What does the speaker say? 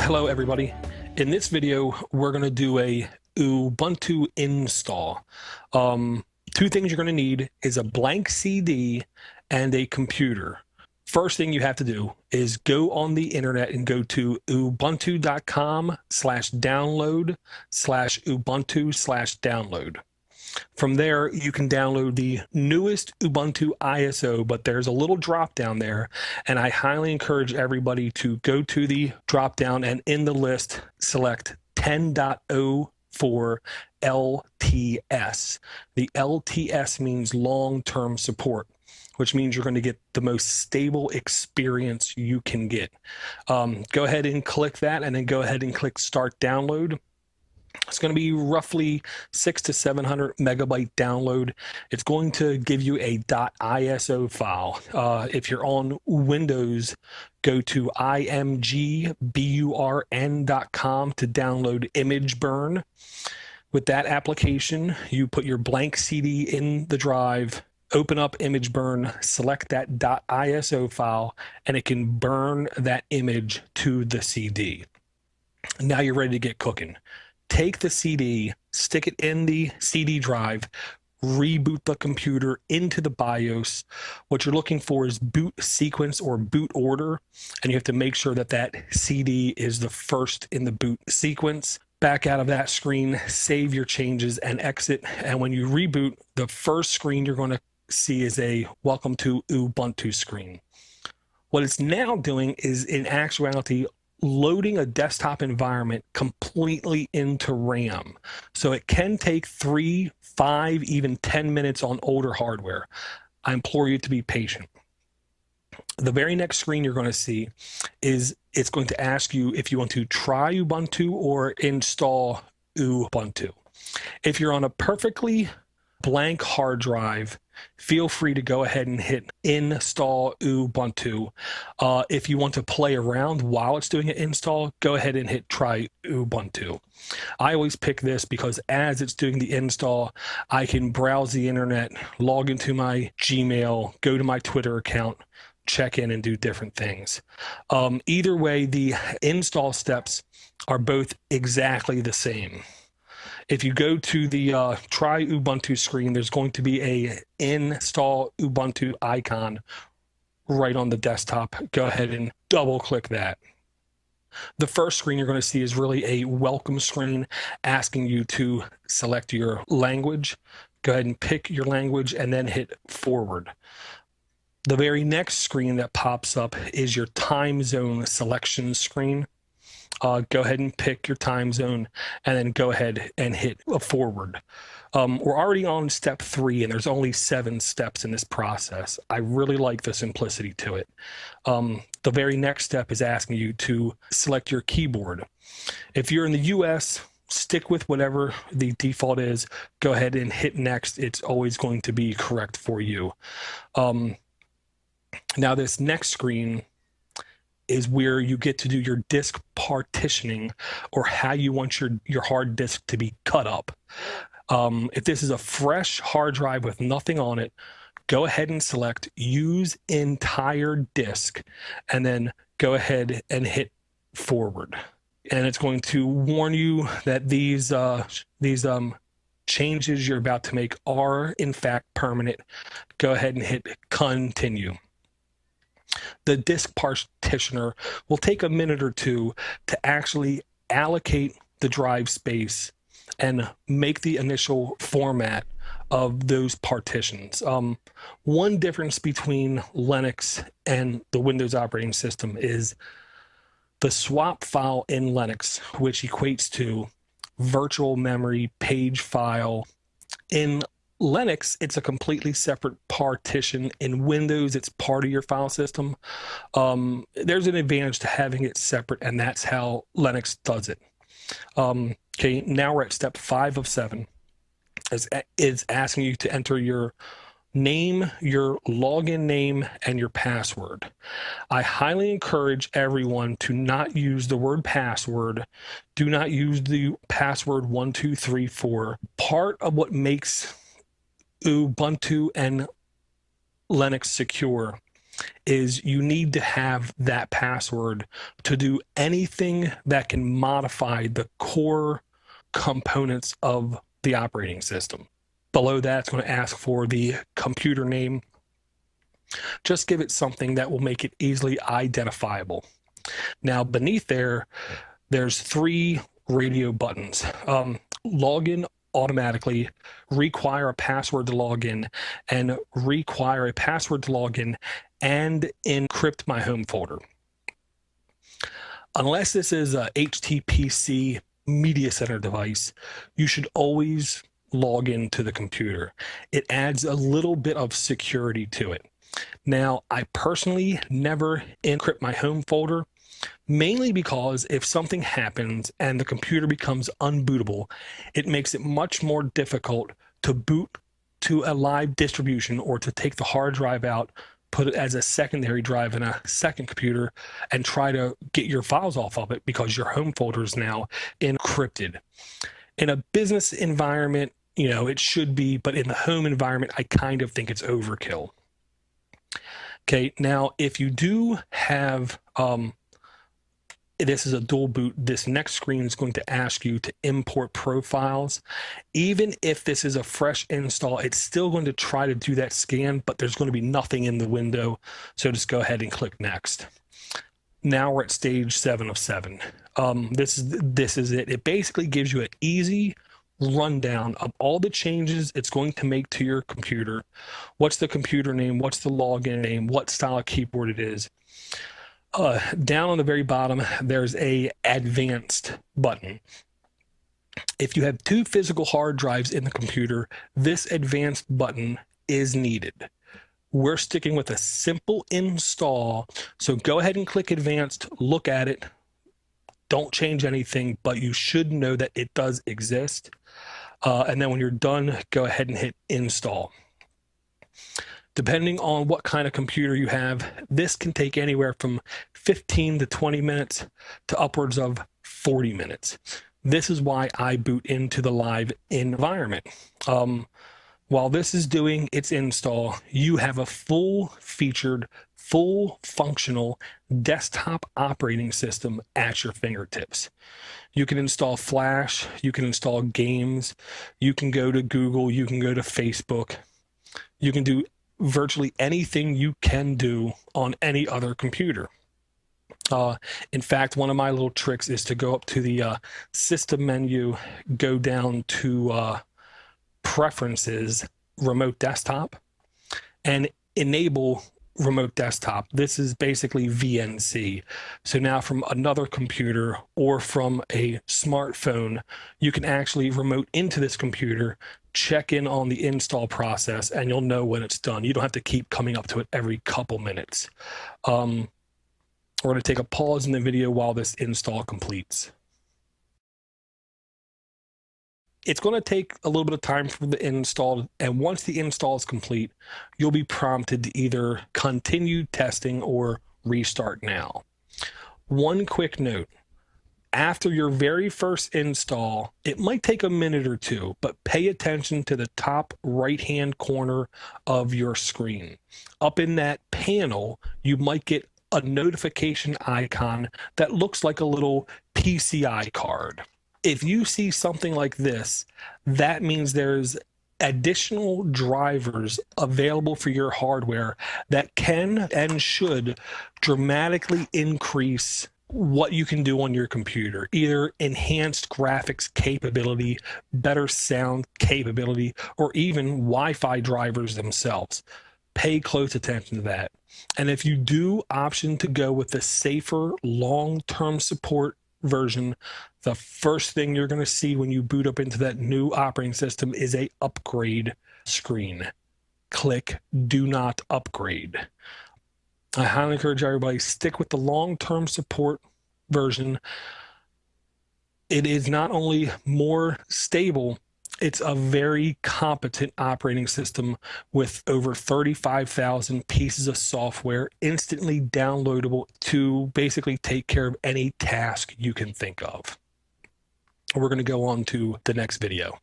Hello everybody. In this video, we're going to do a Ubuntu install. Two things you're going to need is a blank CD and a computer. First thing you have to do is go on the internet and go to ubuntu.com/download/ubuntu/download. From there, you can download the newest Ubuntu ISO, but there's a little drop down there, and I highly encourage everybody to go to the drop down and in the list, select 10.04 LTS. The LTS means long-term support, which means you're going to get the most stable experience you can get. Go ahead and click that, and then go ahead and click Start Download. It's going to be roughly 600 to 700 megabyte download. It's going to give you a .iso file. If you're on Windows, go to imgburn.com to download ImageBurn. With that application, you put your blank CD in the drive, open up ImageBurn, select that .iso file, and it can burn that image to the CD. Now you're ready to get cooking. Take the CD, stick it in the CD drive, reboot the computer into the BIOS. What you're looking for is boot sequence or boot order, and you have to make sure that that CD is the first in the boot sequence. Back out of that screen, save your changes and exit. And when you reboot, the first screen you're going to see is a Welcome to Ubuntu screen. What it's now doing is, in actuality, loading a desktop environment completely into RAM. So it can take 3, 5, even 10 minutes on older hardware. I implore you to be patient. The very next screen you're going to see is it's going to ask you if you want to try Ubuntu or install Ubuntu. If you're on a perfectly blank hard drive, feel free to go ahead and hit install Ubuntu. If you want to play around while it's doing an install, go ahead and hit try Ubuntu. I always pick this because as it's doing the install, I can browse the internet, log into my Gmail, go to my Twitter account, check in and do different things. Either way, the install steps are both exactly the same. If you go to the Try Ubuntu screen, there's going to be a Install Ubuntu icon right on the desktop. Go ahead and double click that. The first screen you're going to see is really a welcome screen asking you to select your language. Go ahead and pick your language and then hit forward. The very next screen that pops up is your time zone selection screen. Go ahead and pick your time zone and then go ahead and hit forward. We're already on step 3 and there's only 7 steps in this process. I really like the simplicity to it. The very next step is asking you to select your keyboard. If you're in the US, stick with whatever the default is. Go ahead and hit next. It's always going to be correct for you. Now this next screen is where you get to do your disk partitioning, or how you want your hard disk to be cut up. If this is a fresh hard drive with nothing on it, go ahead and select use entire disk and then go ahead and hit forward. And it's going to warn you that these changes you're about to make are in fact permanent. Go ahead and hit continue. The disk partitioner will take a minute or two to actually allocate the drive space and make the initial format of those partitions. One difference between Linux and the Windows operating system is the swap file in Linux, which equates to virtual memory page file. In Linux, it's a completely separate partition. In Windows, it's part of your file system. There's an advantage to having it separate, and that's how Linux does it. Okay, now we're at step 5 of 7. It's asking you to enter your name, your login name, and your password. I highly encourage everyone to not use the word password. Do not use the password 1234. Part of what makes Ubuntu and Linux secure is you need to have that password to do anything that can modify the core components of the operating system. Below that, it's going to ask for the computer name. Just give it something that will make it easily identifiable. Now, beneath there's 3 radio buttons. Login automatically, require a password to log in, and require a password to log in and encrypt my home folder. Unless this is a HTPC media center device, you should always log into the computer. It adds a little bit of security to it. Now, I personally never encrypt my home folder, mainly because if something happens and the computer becomes unbootable, it makes it much more difficult to boot to a live distribution or to take the hard drive out, put it as a secondary drive in a second computer, and try to get your files off of it because your home folder is now encrypted. In a business environment, you know, it should be, but in the home environment, I kind of think it's overkill. Okay, now if you do have, this is a dual boot, this next screen is going to ask you to import profiles. Even if this is a fresh install, it's still going to try to do that scan, but there's going to be nothing in the window. So just go ahead and click next. Now we're at stage 7 of 7. This is it. It basically gives you an easy rundown of all the changes it's going to make to your computer. What's the computer name? What's the login name? What style of keyboard it is? Down on the very bottom, there's a advanced button. If you have 2 physical hard drives in the computer, this advanced button is needed. We're sticking with a simple install, so go ahead and click advanced, look at it. Don't change anything, but you should know that it does exist. And then when you're done, go ahead and hit install. Depending on what kind of computer you have, this can take anywhere from 15 to 20 minutes to upwards of 40 minutes. This is why I boot into the live environment. While this is doing its install, you have a full-featured, full-functional desktop operating system at your fingertips. You can install Flash, you can install games, you can go to Google, you can go to Facebook, you can do virtually anything you can do on any other computer. In fact, one of my little tricks is to go up to the system menu, go down to preferences, remote desktop, and enable remote desktop. This is basically VNC. So now from another computer or from a smartphone, you can actually remote into this computer, check in on the install process, and you'll know when it's done. You don't have to keep coming up to it every couple minutes. We're going to take a pause in the video while this install completes. It's going to take a little bit of time for the install, and once the install is complete, you'll be prompted to either continue testing or restart now. One quick note. After your very first install, it might take a minute or two, but pay attention to the top right-hand corner of your screen. Up in that panel, you might get a notification icon that looks like a little PCI card. If you see something like this, that means there's additional drivers available for your hardware that can and should dramatically increase what you can do on your computer, either enhanced graphics capability, better sound capability, or even Wi-Fi drivers themselves. Pay close attention to that. And if you do option to go with the safer long-term support version, the first thing you're going to see when you boot up into that new operating system is a upgrade screen. Click do not upgrade. I highly encourage everybody stick with the long-term support version. It is not only more stable, it's a very competent operating system with over 35,000 pieces of software instantly downloadable to basically take care of any task you can think of. We're going to go on to the next video.